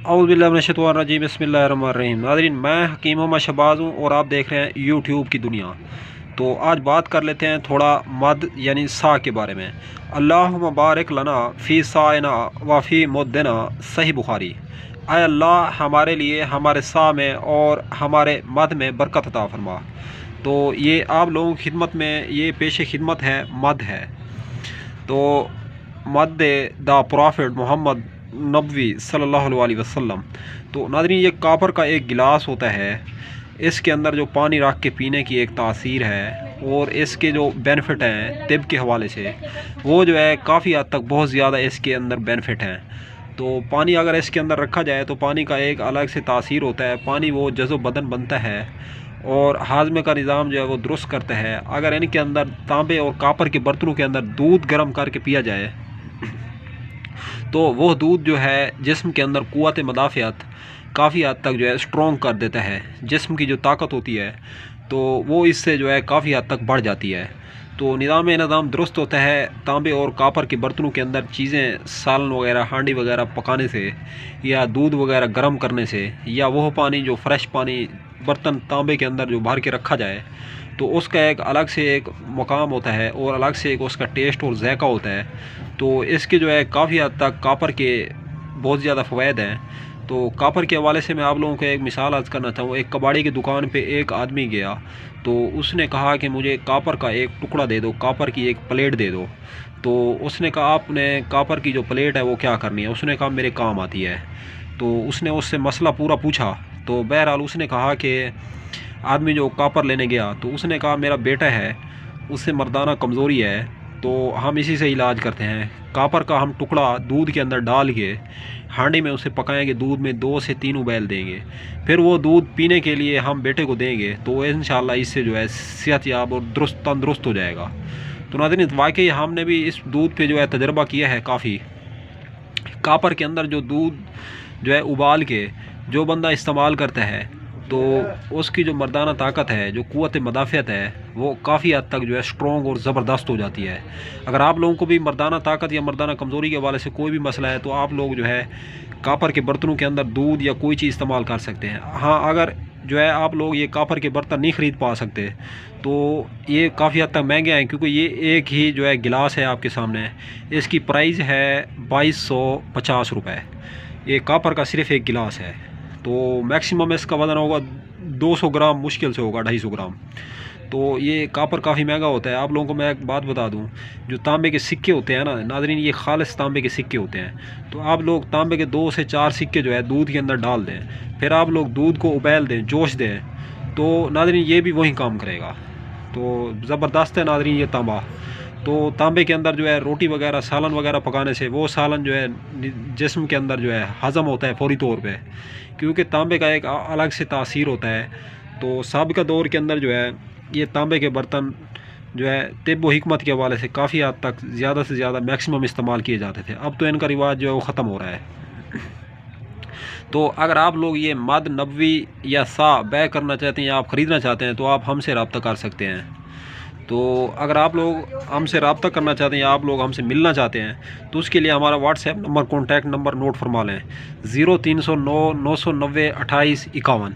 औज़ुबिल्लाहिमिनश्शैतानिर्रजीम बिस्मिल्लाहिर्रहमानिर्रहीम। नाज़रीन, मैं हकीम मोहम्मद शहबाज हूँ और आप देख रहे हैं यूट्यूब की दुनिया। तो आज बात कर लेते हैं थोड़ा मद यानी सा के बारे में। अल्लाहुम्मा बारिक लना फ़ी साइना व फ़ी मुद्दिना, सही बुखारी। आय अल्लाह, हमारे लिए हमारे सा में और हमारे मद में बरकत अता फरमा। तो ये आप लोगों की खिदमत में ये पेश खिदमत है, मद है। तो मद द प्रॉफिट मोहम्मद नबवी सल्लल्लाहु अलैहि वसल्लम। तो नाज़रीन, ये कापर का एक गिलास होता है। इसके अंदर जो पानी रख के पीने की एक तासीर है और इसके जो बेनिफिट हैं तिब के हवाले से, वो जो है काफ़ी हद तक बहुत ज़्यादा इसके अंदर बेनिफिट हैं। तो पानी अगर इसके अंदर रखा जाए तो पानी का एक अलग से तासीर होता है। पानी वो जज़्ब बदन बनता है और हाजमे का निज़ाम जो है वो दुरुस्त करता है। अगर इनके अंदर तांबे और कापर के बर्तनों के अंदर दूध गर्म करके पिया जाए तो वो दूध जो है जिस्म के अंदर क़ुव्वत मदाफ़ियत काफ़ी हद तक जो है स्ट्रॉन्ग कर देता है। जिस्म की जो ताकत होती है तो वो इससे जो है काफ़ी हद तक बढ़ जाती है। तो निज़ाम दुरुस्त होता है। तांबे और कापर के बर्तनों के अंदर चीज़ें सालन वगैरह हांडी वगैरह पकाने से या दूध वगैरह गर्म करने से, या वह पानी जो फ्रेश पानी बर्तन तांबे के अंदर जो भर के रखा जाए तो उसका एक अलग से एक मकाम होता है और अलग से एक उसका टेस्ट और ज़ायक़ा होता है। तो इसके जो है काफ़ी हद तक कापर के बहुत ज़्यादा फ़वाइद हैं। तो कापर के हवाले से मैं आप लोगों को एक मिसाल अर्ज़ करना चाहूँ। एक कबाड़ी की दुकान पे एक आदमी गया तो उसने कहा कि मुझे कापर का एक टुकड़ा दे दो, कापर की एक प्लेट दे दो। तो उसने कहा आपने कापर की जो प्लेट है वो क्या करनी है? उसने कहा मेरे काम आती है। तो उसने उससे मसला पूरा पूछा। तो बहरहाल उसने कहा कि आदमी जो कापर लेने गया तो उसने कहा मेरा बेटा है, उससे मर्दाना कमज़ोरी है, तो हम इसी से इलाज करते हैं। कापर का हम टुकड़ा दूध के अंदर डाल के हांडी में उसे पकाएंगे, दूध में 2 से 3 उबाल देंगे, फिर वो दूध पीने के लिए हम बेटे को देंगे तो इंशाअल्लाह इससे जो है सेहतयाब और तंदुरुस्त हो जाएगा। तो नाज़रीन, वाकई हमने भी इस दूध पे जो है तजर्बा किया है काफ़ी। कापर के अंदर जो दूध जो है उबाल के जो बंदा इस्तेमाल करता है तो उसकी जो मर्दाना ताकत है, जो क़ुव्वत मदाफ़ियत है, वो काफ़ी हद तक जो है स्ट्रॉन्ग और ज़बरदस्त हो जाती है। अगर आप लोगों को भी मर्दाना ताकत या मर्दाना कमज़ोरी के हवाले से कोई भी मसला है तो आप लोग जो है कापर के बर्तनों के अंदर दूध या कोई चीज़ इस्तेमाल कर सकते हैं। हाँ, अगर जो है आप लोग ये कापर के बर्तन नहीं ख़रीद पा सकते तो ये काफ़ी हद तक महंगे हैं, क्योंकि ये एक ही जो है गिलास है आपके सामने, इसकी प्राइस है 2250 रुपये। ये कापर का सिर्फ़ एक गिलास है। तो मैक्सिमम इसका वज़न होगा 200 ग्राम, मुश्किल से होगा 250 ग्राम। तो ये कापर काफ़ी महंगा होता है। आप लोगों को मैं एक बात बता दूं, जो तांबे के सिक्के होते हैं ना नाज़रीन, ये खालिस तांबे के सिक्के होते हैं। तो आप लोग तांबे के 2 से 4 सिक्के जो है दूध के अंदर डाल दें, फिर आप लोग दूध को उबाल दें, जोश दें, तो नाज़रीन ये भी वही काम करेगा। तो ज़बरदस्त है नाज़रीन ये तांबा। तो तांबे के अंदर जो है रोटी वगैरह सालन वगैरह पकाने से वो सालन जो है जिस्म के अंदर जो है हज़म होता है फ़ौरी तौर पे, क्योंकि तांबे का एक अलग से तासीर होता है। तो साबिक़ा दौर के अंदर जो है ये तांबे के बर्तन जो है तिब व हिकमत के हवाले से काफ़ी हद तक ज़्यादा से ज़्यादा मैक्सिमम इस्तेमाल किए जाते थे। अब तो इनका रिवाज जो है वो ख़त्म हो रहा है। तो अगर आप लोग ये मद नबवी या सा बै करना चाहते हैं या आप ख़रीदना चाहते हैं तो आप हमसे रब्ता कर सकते हैं। तो अगर आप लोग हमसे रब्ता करना चाहते हैं या आप लोग हमसे मिलना चाहते हैं तो उसके लिए हमारा WhatsApp number, contact number note फरमा लें, 0309 990 28 51।